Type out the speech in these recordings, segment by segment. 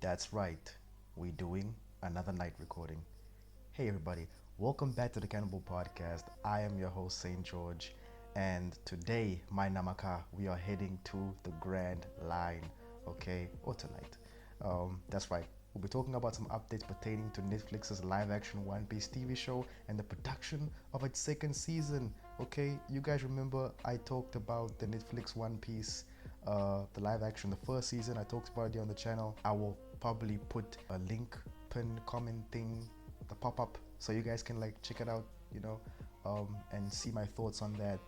That's right, we're doing another night recording. Hey everybody, welcome back to the Cannonbull Podcast. I am your host SaintJorge, and today, my Namaka, we are heading to the Grand Line, okay, or tonight. That's right, we'll be talking about some updates pertaining to Netflix's live action One Piece TV show and the production of its second season. Okay, you guys remember I talked about the Netflix One Piece, the live action, the first season. I talked about it on the channel. I will probably put a link, pin, comment thing, the pop up, so you guys can like check it out, and see my thoughts on that.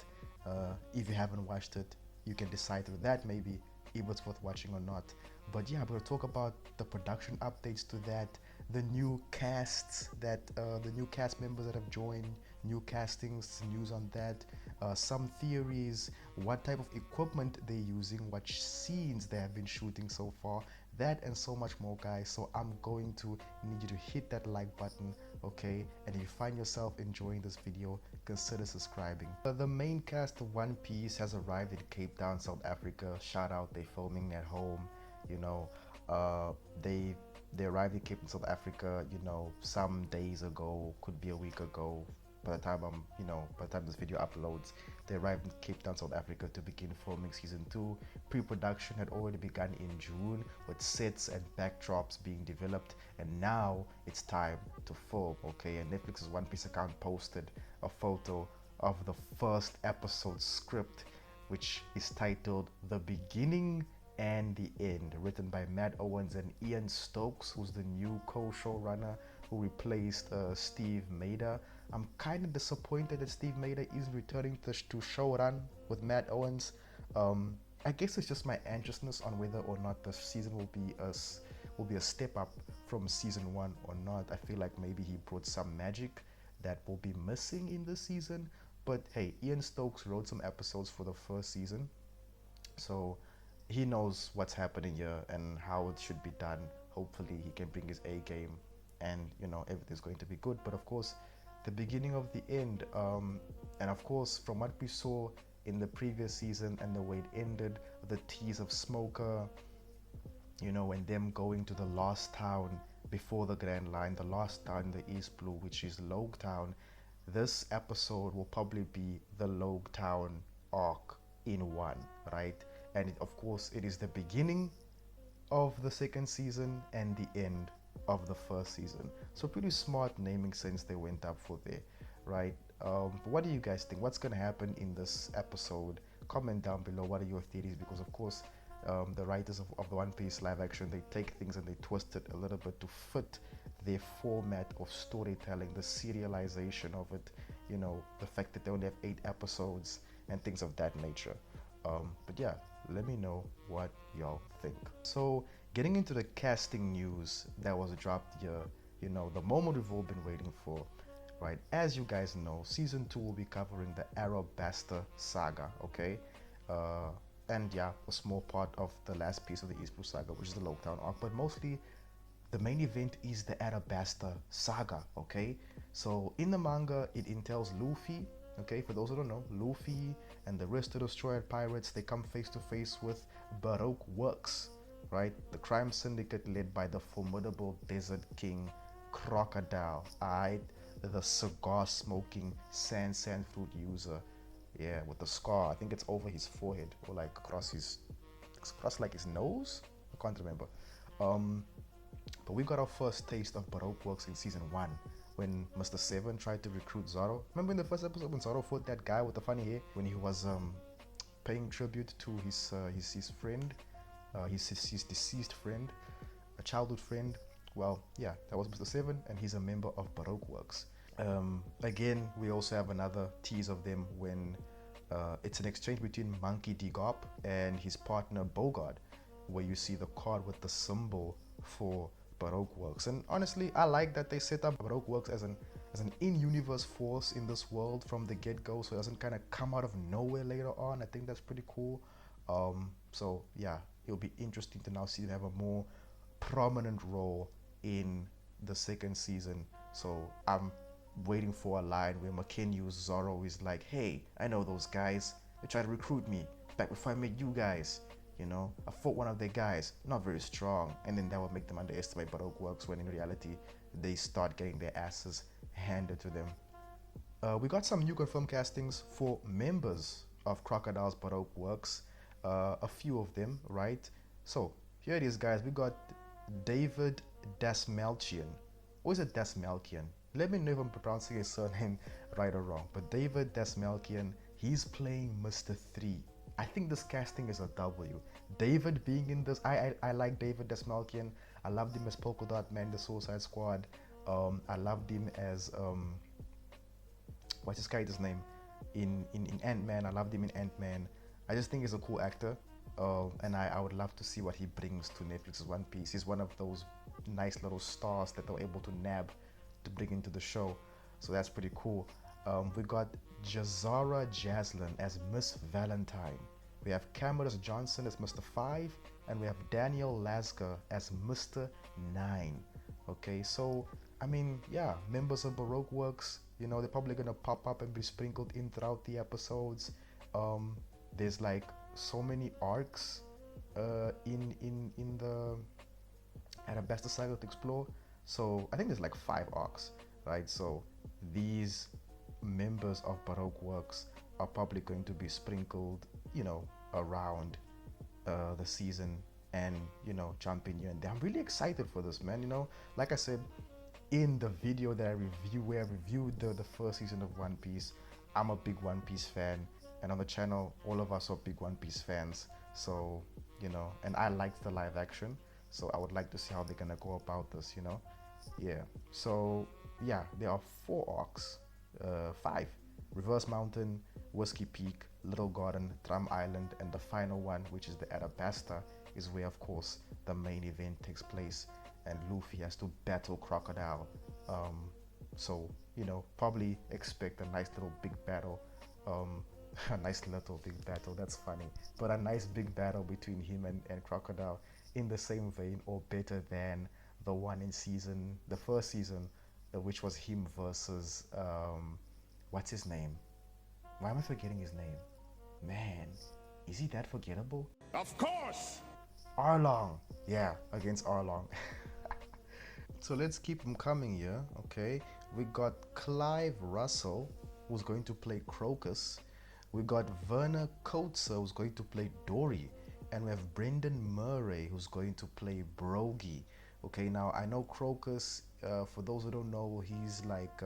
If you haven't watched it, you can decide with that maybe if it's worth watching or not. But yeah, we'll talk about the production updates to that, the new casts that the new cast members that have joined, new castings, news on that, some theories, what type of equipment they're using, what scenes they have been shooting so far, that and so much more, guys. So I'm going to need you to hit that like button, okay? And if you find yourself enjoying this video, consider subscribing. The main cast of One Piece has arrived in Cape Town, South Africa. Shout out, they're filming at home. You know, they arrived in Cape Town, South Africa, some days ago, could be a week ago. By the time this video uploads, they arrived in Cape Town, South Africa to begin filming season 2. Pre-production had already begun in June with sets and backdrops being developed, and now it's time to film, okay? And Netflix's One Piece account posted a photo of the first episode script, which is titled The Beginning and the End, written by Matt Owens and Ian Stokes, who's the new co-showrunner who replaced Steve Mader. I'm kind of disappointed that Steve Mader isn't returning to showrun with Matt Owens. I guess it's just my anxiousness on whether or not the season will be a step up from season 1 or not. I feel like maybe he brought some magic that will be missing in this season. But hey, Ian Stokes wrote some episodes for the first season, so he knows what's happening here and how it should be done. Hopefully he can bring his A game, and everything's going to be good. But of course, the beginning of the end, and of course, from what we saw in the previous season and the way it ended, the tease of Smoker, and them going to the last town before the Grand Line, the last town in the East Blue, which is Logue Town. This episode will probably be the Logue Town arc in one, right? And of course, it is the beginning of the second season and the end of the first season. So pretty smart naming sense they went up for there, right? What do you guys think? What's gonna happen in this episode? Comment down below. What are your theories? Because of course, the writers of the One Piece live action, they take things and they twist it a little bit to fit their format of storytelling, the serialization of it, the fact that they only have 8 episodes and things of that nature. But yeah, let me know what y'all think. So getting into the casting news that was dropped here, the moment we've all been waiting for, right? As you guys know, season 2 will be covering the Arabasta saga, okay? And yeah, a small part of the last piece of the East Blue saga, which is the Logue Town arc, but mostly the main event is the Arabasta saga, okay? So in the manga, it entails Luffy. Okay, for those who don't know, Luffy and the rest of the Destroyer Pirates, they come face to face with Baroque Works, right? The crime syndicate led by the formidable Desert King Crocodile, alright? The cigar smoking sand fruit user, yeah, with the scar. I think it's over his forehead or like across like his nose. I can't remember. But we got our first taste of Baroque Works in season 1. When Mr. Seven tried to recruit Zoro. Remember in the first episode when Zoro fought that guy with the funny hair, when he was paying tribute to his friend, his deceased friend, a childhood friend. Well, yeah, that was Mr. Seven, and he's a member of Baroque Works. Again, we also have another tease of them when it's an exchange between Monkey D. Garp and his partner Bogard, where you see the card with the symbol for Baroque Works. And honestly, I like that they set up Baroque Works as an in-universe force in this world from the get-go, so it doesn't kind of come out of nowhere later on. I think that's pretty cool. So yeah, it'll be interesting to now see them have a more prominent role in the second season. So I'm waiting for a line where Makenyu Zoro is like, hey, I know those guys, they try to recruit me back before I met you guys, I fought one of their guys, not very strong, and then that would make them underestimate Baroque works when in reality they start getting their asses handed to them. We got some new confirmed castings for members of Crocodile's Baroque works, a few of them, right? So here it is, guys. We got David Dasmalchian. Or is it Dasmalkian? Let me know if I'm pronouncing his surname right or wrong. But David Dasmalkian, he's playing Mr. 3. I think this casting is a W. David being in this, I like David Dasmalkian. I loved him as Polka Dot Man, the Suicide Squad. I loved him as what's this character's name in Ant-Man. I loved him in Ant-Man. I just think he's a cool actor, and I would love to see what he brings to Netflix's One Piece. He's one of those nice little stars that they're able to nab to bring into the show, so that's pretty cool. We got Jazara Jaslin as Miss Valentine. We have Cameron Johnson as Mr. 5, and we have Daniel Lasger as Mr. 9. Okay, so I mean, yeah, members of Baroque works, they're probably gonna pop up and be sprinkled in throughout the episodes. There's like so many arcs in the Arabasta saga to explore. So I think there's like 5 arcs, right? So these members of Baroque works are probably going to be sprinkled, around the season and jumping here and there. I'm really excited for this, man. Like I said in the video that where I reviewed the first season of One Piece, I'm a big One Piece fan, and on the channel all of us are big One Piece fans. So and I liked the live action, so I would like to see how they're gonna go about this. Yeah, so yeah, there are 4 arcs, 5: Reverse Mountain, Whiskey Peak, Little Garden, Drum Island, and the final one, which is the Arabasta, is where of course the main event takes place and Luffy has to battle Crocodile. So probably expect a nice little big battle, a nice little big battle, that's funny, but a nice big battle between him and Crocodile, in the same vein or better than the one in the first season, which was him versus what's his name? Why am I forgetting his name? Man, is he that forgettable? Of course! Arlong. Yeah, against Arlong. So let's keep them coming here, okay? We got Clive Russell, who's going to play Crocus. We got Werner Coetzer, who's going to play Dory. And we have Brendan Murray, who's going to play Brogy. Okay, now I know Crocus, for those who don't know, he's like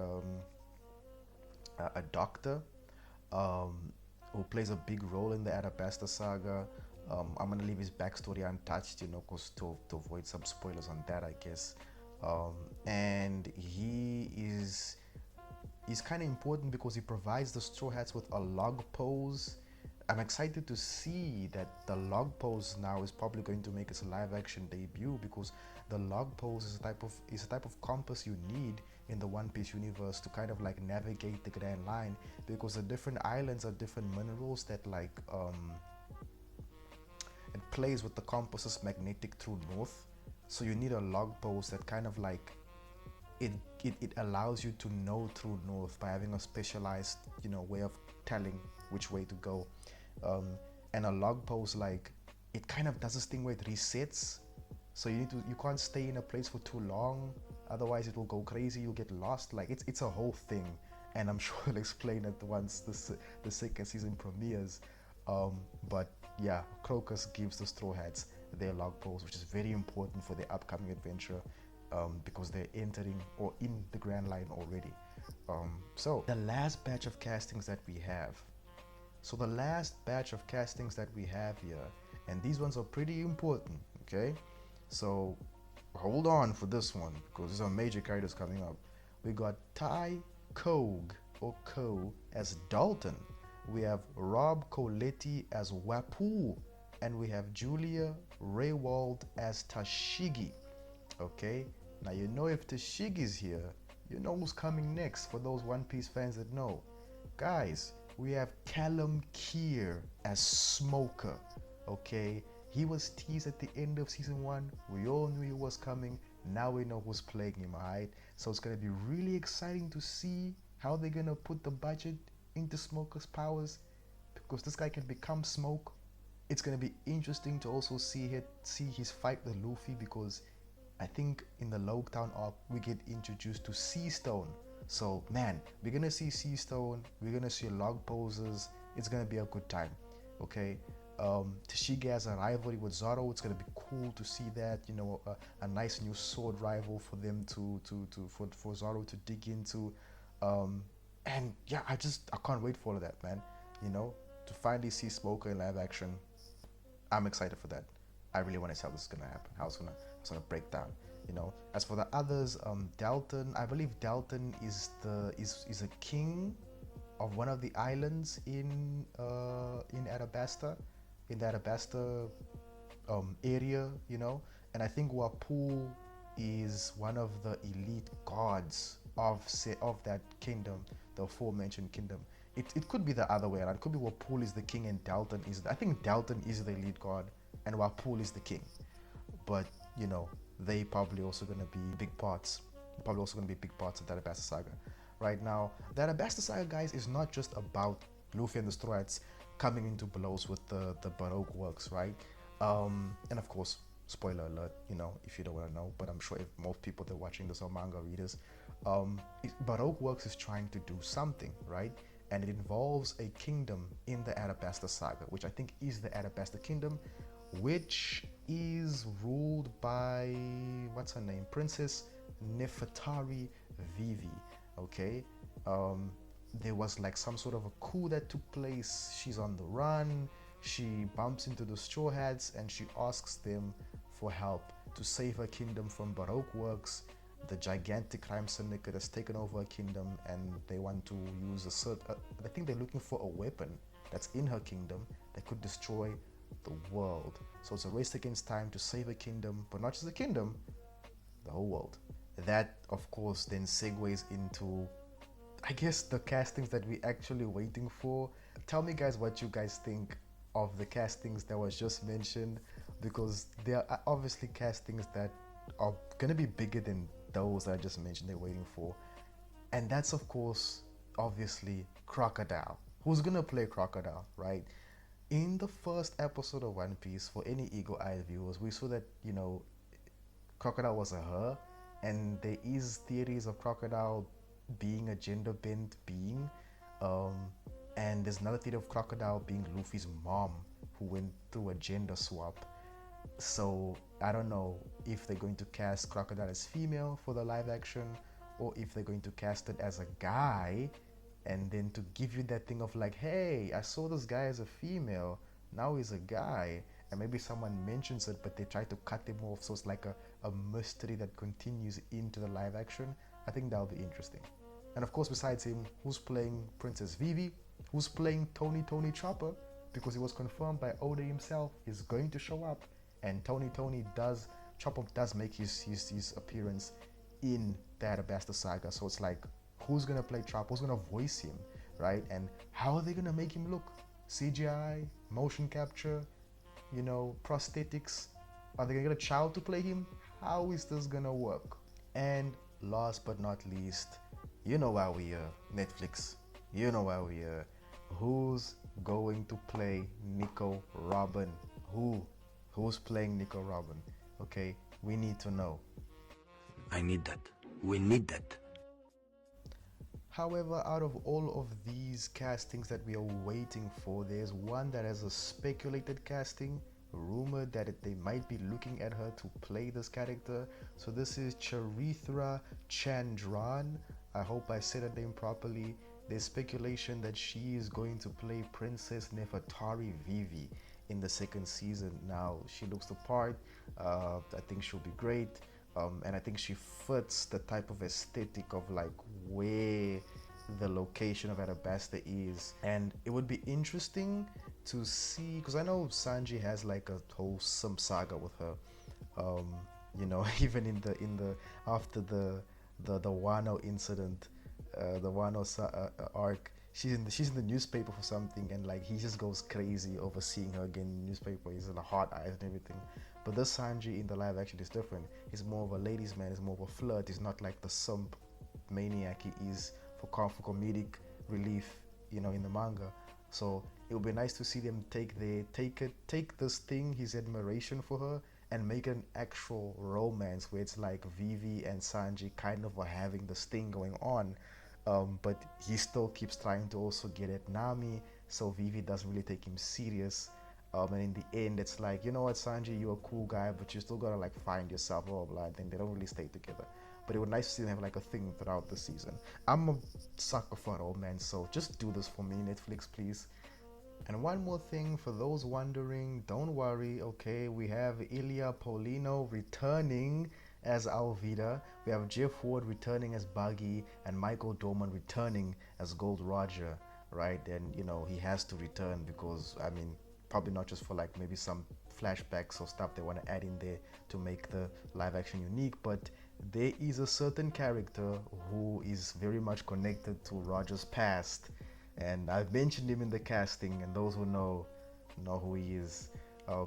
a doctor who plays a big role in the Arabasta saga. I'm gonna leave his backstory untouched, cause to avoid some spoilers on that, I guess. And he's kind of important because he provides the Straw Hats with a log pose. I'm excited to see that the log pose now is probably going to make its live action debut, because the log pose is a type of compass you need in the One Piece universe to kind of like navigate the Grand Line, because the different islands are different minerals that like it plays with the compass's magnetic true north. So you need a log post that kind of like it allows you to know true north by having a specialized way of telling which way to go. And a log post, like, it kind of does this thing where it resets, so you can't stay in a place for too long, otherwise it will go crazy, you'll get lost. Like it's a whole thing, and I'm sure I'll explain it once the second season premieres. But yeah, Crocus gives the Straw Hats their log post, which is very important for their upcoming adventure, because they're entering or in the Grand Line already. So the last batch of castings that we have. So the last batch of castings that we have here, and these ones are pretty important, okay? So hold on for this one, because there's some major characters coming up. We got Ty Kogue or Ko as Dalton. We have Rob Coletti as Wapu, and we have Julia Raywald as Tashigi. Okay, now if Tashigi's here, who's coming next. For those One Piece fans that know, guys, we have Callum Keir as Smoker. Okay, he was teased at the end of season 1. We all knew he was coming. Now we know who's playing him, alright? So it's gonna be really exciting to see how they're gonna put the budget into Smoker's powers, because this guy can become smoke it's gonna be interesting to also see his fight with Luffy, because I think in the Logtown arc we get introduced to Sea Stone. So man, we're gonna see Sea Stone, we're gonna see log poses. It's gonna be a good time. Okay. Tashigi has a rivalry with Zoro. It's gonna be cool to see that, a nice new sword rival for them for Zoro to dig into. And yeah, I can't wait for all of that, man. You know, to finally see Smoker in live action. I'm excited for that. I really want to see how this is gonna happen. How it's gonna break down. As for the others, Dalton. I believe Dalton is a king of one of the islands in Arabasta, in the Arabasta area. And I think Wapul is one of the elite gods of that kingdom, the aforementioned kingdom. It could be the other way around. It could be Wapul is the king and Dalton is. I think Dalton is the elite god and Wapul is the king. But they probably also gonna be big parts. Probably also gonna be big parts of that Arabasta saga. Right now, the Arabasta saga, guys, is not just about Luffy and the Straw Hats coming into blows with the Baroque works, right? And of course, spoiler alert, if you don't want to know, but I'm sure if most people that are watching this are manga readers. Baroque works is trying to do something, right? And it involves a kingdom in the Arabasta saga, which I think is the Arabasta kingdom, which is ruled by, what's her name, Princess Nefertari Vivi. Okay, there was like some sort of a coup that took place. She's on the run. She bumps into the Straw Hats and she asks them for help to save her kingdom from Baroque works. The gigantic crime syndicate has taken over her kingdom and they want to use I think they're looking for a weapon that's in her kingdom that could destroy the world. So it's a race against time to save a kingdom, but not just the kingdom, the whole world. That, of course, then segues into, I guess, the castings that we're actually waiting for. Tell me, guys, what you guys think of the castings that was just mentioned, because there are obviously castings that are going to be bigger than those that I just mentioned they're waiting for. And that's, of course, obviously Crocodile. Who's going to play Crocodile, right? In the first episode of One Piece, for any eagle-eyed viewers, we saw that, Crocodile was a her, and there is theories of Crocodile being a gender-bent being. And there's another theory of Crocodile being Luffy's mom, who went through a gender swap. So I don't know if they're going to cast Crocodile as female for the live action, or if they're going to cast it as a guy, and then to give you that thing of like, hey, I saw this guy as a female, now he's a guy, and maybe someone mentions it but they try to cut him off, so it's like a mystery that continues into the live action. I think that'll be interesting. And of course, besides him, who's playing Princess Vivi? Who's playing Tony Chopper? Because it was confirmed by Oda himself he's going to show up, and Chopper does make his appearance in the Arabasta saga. So it's like, who's gonna play Chopper? Who's gonna voice him, right? And how are they gonna make him look? CGI, motion capture, prosthetics? Are they gonna get a child to play him? How is this gonna work? And last but not least, you know why we are Netflix. You know why we are. Who's going to play Nico Robin? Who's playing Nico Robin? Okay, we need to know. I need that. We need that. However, out of all of these castings that we are waiting for, there's one that has a speculated casting, rumored that they might be looking at her to play this character. So this is Charithra Chandran. I hope I said her name properly. There's speculation that she is going to play Princess Nefertari Vivi in the second season. Now, she looks the part. I think she'll be great. And I think she fits the type of aesthetic of like where the location of Arabasta is. And it would be interesting to see, because I know Sanji has like a wholesome saga with her. Even in the after the Wano incident, the Wano arc, she's in the newspaper for something, and like he just goes crazy over seeing her again in the newspaper. He's in the hot eyes and everything. But this Sanji in the live action is different. He's more of a ladies' man. He's more of a flirt. He's not like the simp maniac he is for comedic relief, in the manga. So it would be nice to see them take this thing, his admiration for her, and make an actual romance where it's like Vivi and Sanji kind of are having this thing going on. But he still keeps trying to also get at Nami, so Vivi doesn't really take him serious. And in the end, it's like, you know what, Sanji, you're a cool guy, but you still gotta like find yourself, blah blah blah. And then they don't really stay together. But it would nice to see them have like a thing throughout the season. I'm a sucker for romance, so just do this for me, Netflix, please. And one more thing for those wondering, don't worry, okay, we have Ilya Paulino returning as Alvida, we have Jeff Ward returning as Buggy, and Michael Dorman returning as Gold Roger, right? And you know, he has to return because, I mean, probably not just for like maybe some flashbacks or stuff they want to add in there to make the live action unique, but there is a certain character who is very much connected to Roger's past, and I've mentioned him in the casting, and those who know who he is.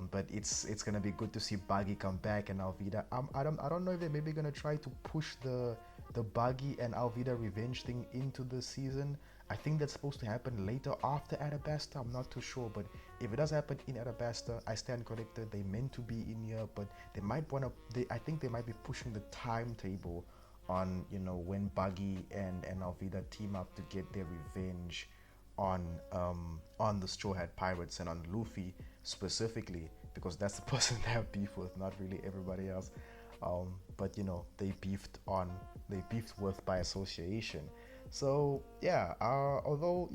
But it's gonna be good to see Buggy come back and Alvida. I don't know if they're maybe gonna try to push the Buggy and Alvida revenge thing into the season. I think that's supposed to happen later after Arabasta. I'm not too sure, but if it does happen in Arabasta, I stand corrected. They meant to be in here, but they might wanna. I think they might be pushing the timetable on when Buggy and Alvida team up to get their revenge on the Straw Hat Pirates and on Luffy specifically, because that's the person they have beef with, not really everybody else. But they beefed with by association. So yeah, although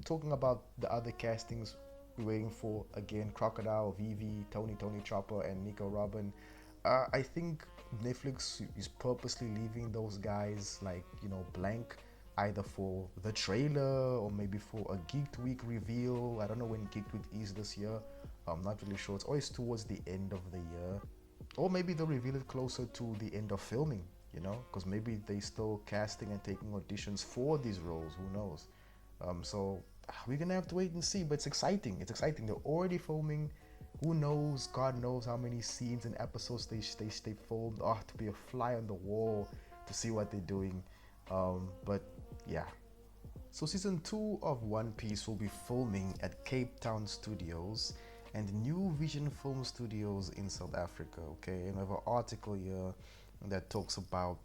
talking about the other castings we're waiting for, again, Crocodile, Vivi, Tony Chopper, and Nico Robin. I think Netflix is purposely leaving those guys like blank, either for the trailer or maybe for a Geeked Week reveal. I don't know when Geeked Week is this year. I'm not really sure. It's always towards the end of the year, or maybe they'll reveal it closer to the end of filming. Because maybe they still casting and taking auditions for these roles. Who knows? So we're gonna have to wait and see. But it's exciting. It's exciting. They're already filming. Who knows? God knows how many scenes and episodes they filmed. To be a fly on the wall to see what they're doing. But yeah. So season 2 of One Piece will be filming at Cape Town Studios and New Vision Film Studios in South Africa. Okay, and we have an article here that talks about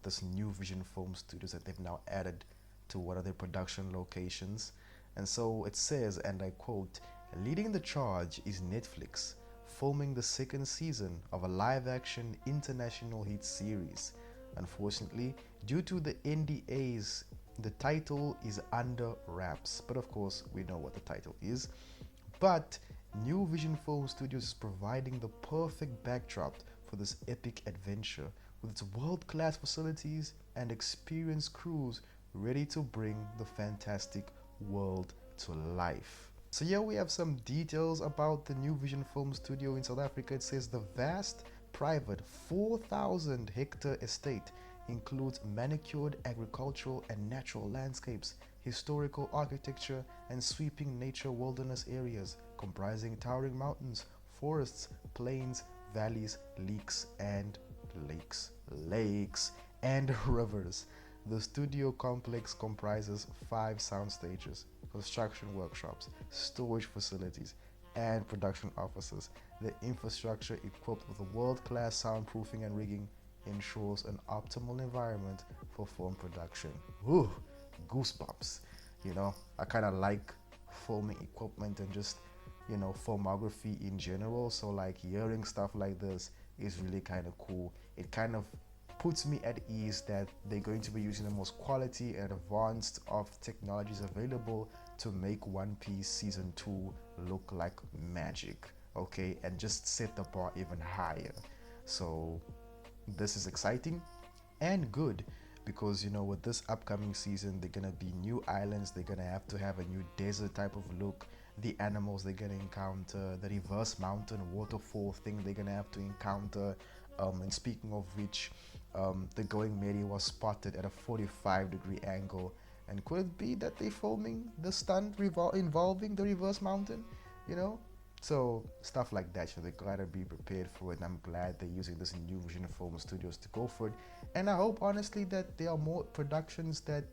this New Vision Film Studios that they've now added to one of their production locations. And so it says, and I quote, "Leading the charge is Netflix, filming the second season of a live-action international hit series. Unfortunately, due to the NDAs, the title is under wraps." But of course, we know what the title is. But New Vision Film Studios is providing the perfect backdrop for this epic adventure, with its world-class facilities and experienced crews ready to bring the fantastic world to life. So here we have some details about the New Vision Film Studio in South Africa. It says the vast, private 4,000 hectare estate includes manicured agricultural and natural landscapes, historical architecture, and sweeping nature wilderness areas comprising towering mountains, forests, plains, valleys, lakes, and rivers. The studio complex comprises 5 sound stages, construction workshops, storage facilities, and production offices. The infrastructure, equipped with world-class soundproofing and rigging, ensures an optimal environment for film production. Ooh, goosebumps. I kind of like filming equipment and just filmography in general, so like hearing stuff like this is really kind of cool. It kind of puts me at ease that they're going to be using the most quality and advanced of technologies available to make One Piece season 2 look like magic, okay, and just set the bar even higher. So this is exciting and good, because with this upcoming season, they're gonna be new islands. They're gonna have to have a new desert type of look. The animals they're gonna encounter, the reverse mountain waterfall thing they're gonna have to encounter. And speaking of which, the Going Merry was spotted at a 45-degree angle. And could it be that they're filming the stunt involving the reverse mountain? So stuff like that. So they gotta be prepared for it. And I'm glad they're using this New Vision Film Studios to go for it. And I hope honestly that there are more productions that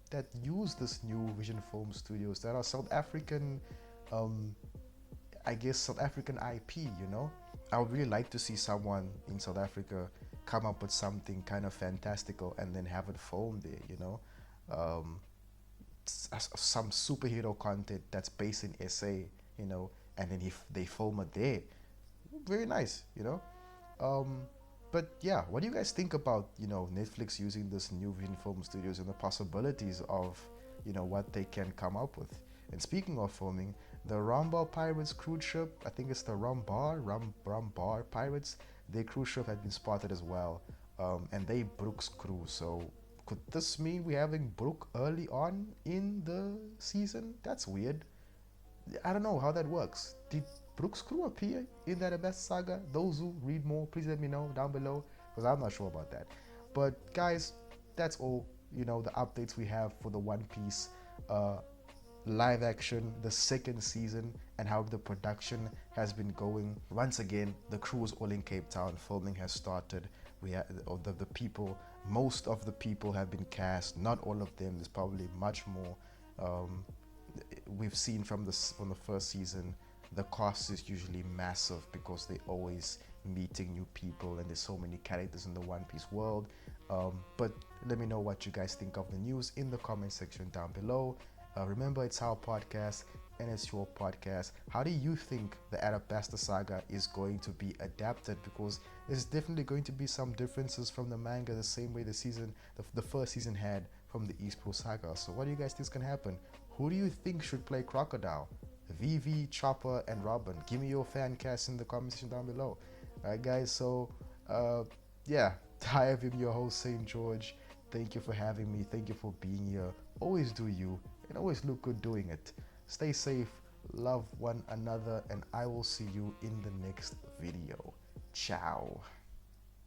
that use this new Vision Film Studios that are South African, um, I guess South African IP. I would really like to see someone in South Africa come up with something kind of fantastical and then have it filmed there. Um, some superhero content that's based in SA, and then if they film it there, very nice. Um, but yeah, what do you guys think about Netflix using this new Vision Film Studios and the possibilities of what they can come up with? And speaking of filming, the Rumbar Pirates cruise ship, I think it's the Rumbar Pirates, their cruise ship had been spotted as well, and they Brooks crew. So could this mean we're having Brook early on in the season? That's weird. I don't know how that works. Did Brooks crew appear in that Abyss saga? Those who read more, please let me know down below, because I'm not sure about that. But guys, that's all. The updates we have for the One Piece live action, the second season, and how the production has been going. Once again, the crew is all in Cape Town. Filming has started. We have the people. Most of the people have been cast. Not all of them. There's probably much more. We've seen from the first season, the cast is usually massive because they're always meeting new people and there's so many characters in the One Piece world. But let me know what you guys think of the news in the comment section down below. Remember, it's our podcast and it's your podcast. How do you think the Arabasta saga is going to be adapted? Because there's definitely going to be some differences from the manga, the same way the first season had from the East Pro saga. So what do you guys think is going to happen? Who do you think should play Crocodile? Vivi, Chopper, and Robin. Give me your fan cast in the comment section down below. Alright guys, so yeah, I have been your host, SaintJorge. Thank you for having me. Thank you for being here. Always do you, and always look good doing it. Stay safe, love one another, and I will see you in the next video. Ciao.